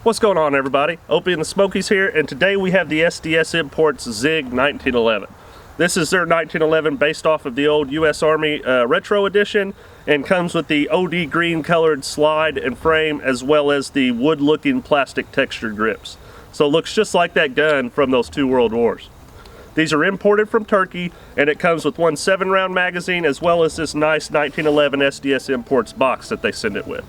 What's going on, everybody? Opie and the Smokies here, and today we have the SDS Imports Zig 1911. This is their 1911 based off of the old U.S. Army Retro Edition, and comes with the OD green colored slide and frame, as well as the wood looking plastic textured grips. So it looks just like that gun from those two world wars. These are imported from Turkey, and it comes with one 7-round magazine, as well as this nice 1911 SDS Imports box that they send it with.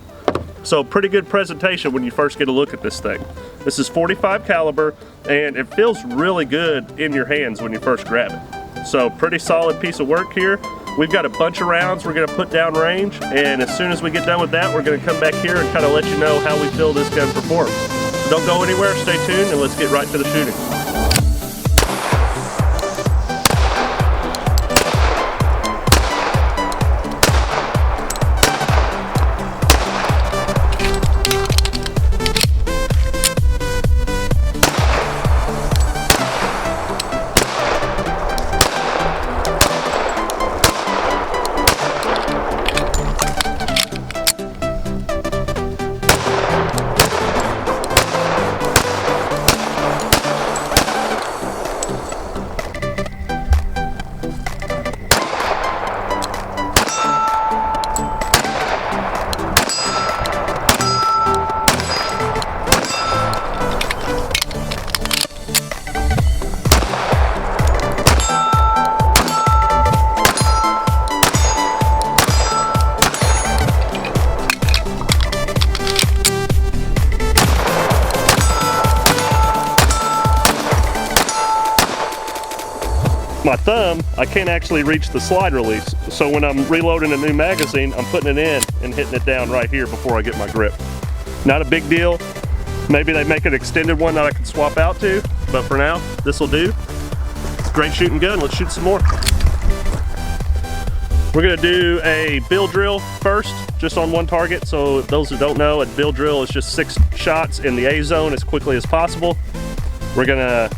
So pretty good presentation when you first get a look at this thing. This is .45 caliber, and it feels really good in your hands when you first grab it. So pretty solid piece of work here. We've got a bunch of rounds we're going to put down range, and as soon as we get done with that, we're going to come back here and kind of let you know how we feel this gun performs. So don't go anywhere, stay tuned, and let's get right to the shooting. My thumb, I can't actually reach the slide release, so when I'm reloading a new magazine, I'm putting it in and hitting it down right here before I get my grip. Not a big deal. Maybe they make an extended one that I can swap out to, but for now, this will do. Great shooting gun, let's shoot some more. We're gonna do a bill drill first, just on one target. So those who don't know, a bill drill is just 6 shots in the A zone as quickly as possible. We're gonna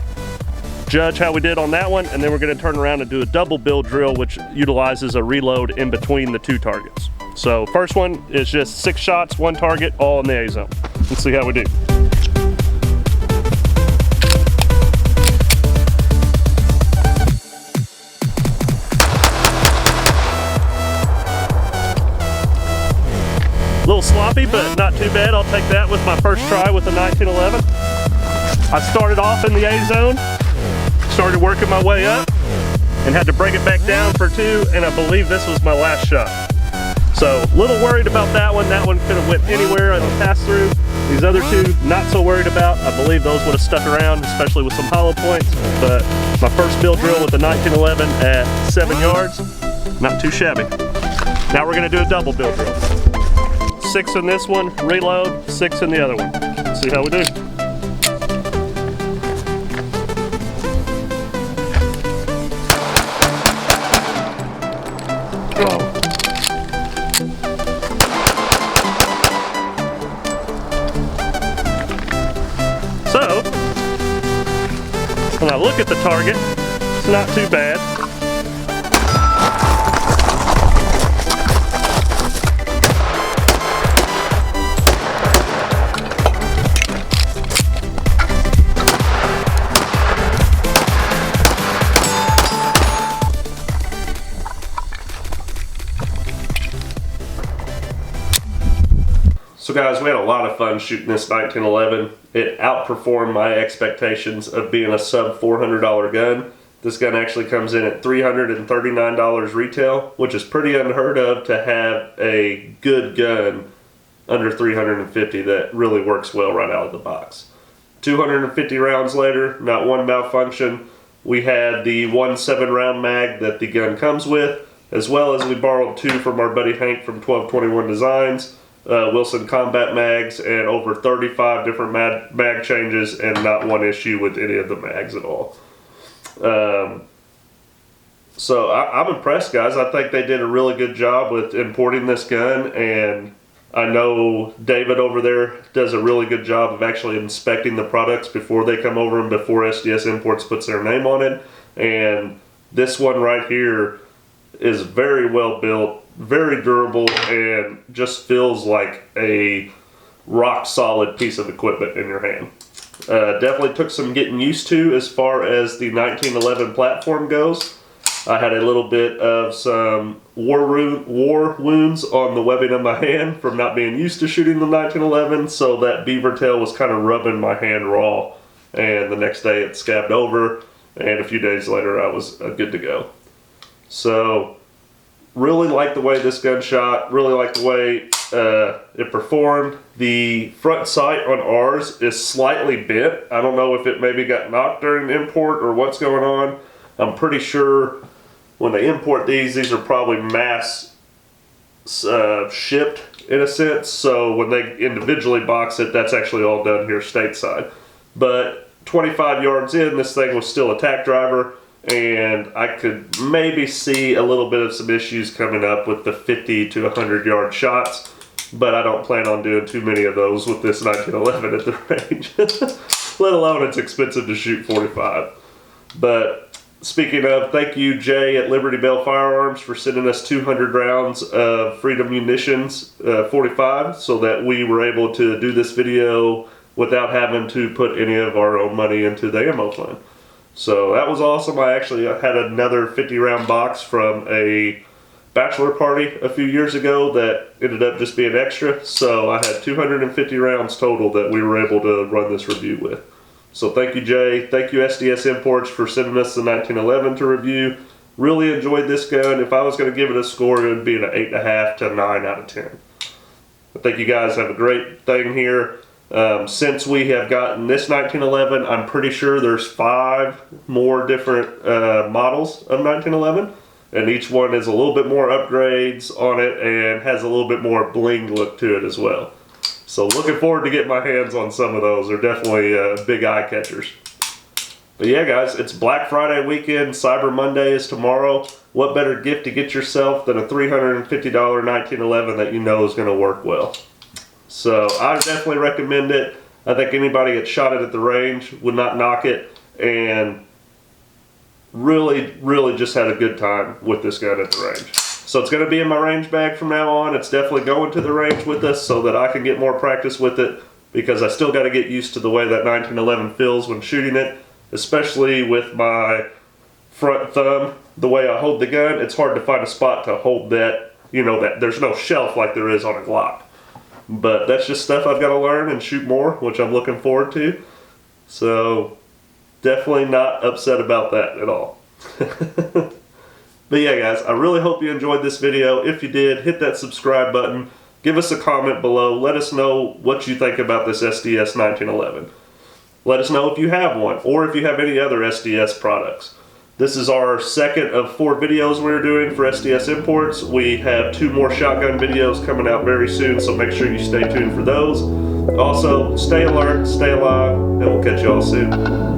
judge how we did on that one, and then we're going to turn around and do a double bill drill, which utilizes a reload in between the 2 targets. So first one is just 6 shots, 1 target, all in the A zone. Let's see how we do. A little sloppy, but not too bad. I'll take that with my first try with the 1911. I started off in the A zone, started working my way up, and had to break it back down for 2, and I believe this was my last shot. So a little worried about that one. That one could have went anywhere on the pass through. These other 2, not so worried about. I believe those would have stuck around, especially with some hollow points. But my first bill drill with the 1911 at 7 yards, not too shabby. Now we're gonna do a double bill drill. 6 in this one, reload, 6 in the other one. Let's see how we do. So, when I look at the target, it's not too bad. So guys, we had a lot of fun shooting this 1911. It outperformed my expectations of being a sub $400 gun. This gun actually comes in at $339 retail, which is pretty unheard of to have a good gun under $350 that really works well right out of the box. 250 rounds later, not one malfunction. We had the 1 7-round mag that the gun comes with, as well as we borrowed 2 from our buddy Hank from 1221 Designs. Wilson combat mags, and over 35 different mag changes, and not one issue with any of the mags at all. So I'm impressed, guys. I think they did a really good job with importing this gun, and I know David over there does a really good job of actually inspecting the products before they come over and before SDS Imports puts their name on it. And this one right here is very well built, very durable, and just feels like a rock solid piece of equipment in your hand. Definitely took some getting used to as far as the 1911 platform goes. I had a little bit of some war wounds on the webbing of my hand from not being used to shooting the 1911, so that beaver tail was kind of rubbing my hand raw, and the next day it scabbed over, and a few days later I was good to go. So really like the way this gun shot, really like the way it performed. The front sight on ours is slightly bent. I don't know if it maybe got knocked during import or what's going on. I'm pretty sure when they import these are probably mass shipped in a sense, so when they individually box it, that's actually all done here stateside. But 25 yards in, this thing was still a tack driver, and I could maybe see a little bit of some issues coming up with the 50 to 100 yard shots, but I don't plan on doing too many of those with this 1911 at the range. Let alone it's expensive to shoot 45. But speaking of, thank you Jay at Liberty Bell Firearms for sending us 200 rounds of Freedom Munitions 45 so that we were able to do this video without having to put any of our own money into the ammo fund. So that was awesome. I actually had another 50 round box from a bachelor party a few years ago that ended up just being extra. So I had 250 rounds total that we were able to run this review with. So thank you Jay, thank you SDS Imports for sending us the 1911 to review. Really enjoyed this gun. If I was going to give it a score, it would be an 8.5 to 9 out of 10. I think you guys have a great thing here. Since we have gotten this 1911, I'm pretty sure there's 5 more different models of 1911, and each one is a little bit more upgrades on it and has a little bit more bling look to it as well. So looking forward to getting my hands on some of those. They're definitely big eye catchers. But yeah guys, it's Black Friday weekend, Cyber Monday is tomorrow. What better gift to get yourself than a $350 1911 that you know is going to work well. So I definitely recommend it. I think anybody that shot it at the range would not knock it, and really just had a good time with this gun at the range. So it's going to be in my range bag from now on. It's definitely going to the range with us so that I can get more practice with it, because I still got to get used to the way that 1911 feels when shooting it, especially with my front thumb. The way I hold the gun, it's hard to find a spot to hold that, that there's no shelf like there is on a Glock. But that's just stuff I've got to learn and shoot more, which I'm looking forward to. So definitely not upset about that at all. But yeah guys, I really hope you enjoyed this video. If you did, hit that subscribe button. Give us a comment below. Let us know what you think about this SDS 1911. Let us know if you have one, or if you have any other SDS products. This is our second of 4 videos we're doing for SDS Imports. We have 2 more shotgun videos coming out very soon, so make sure you stay tuned for those. Also, stay alert, stay alive, and we'll catch you all soon.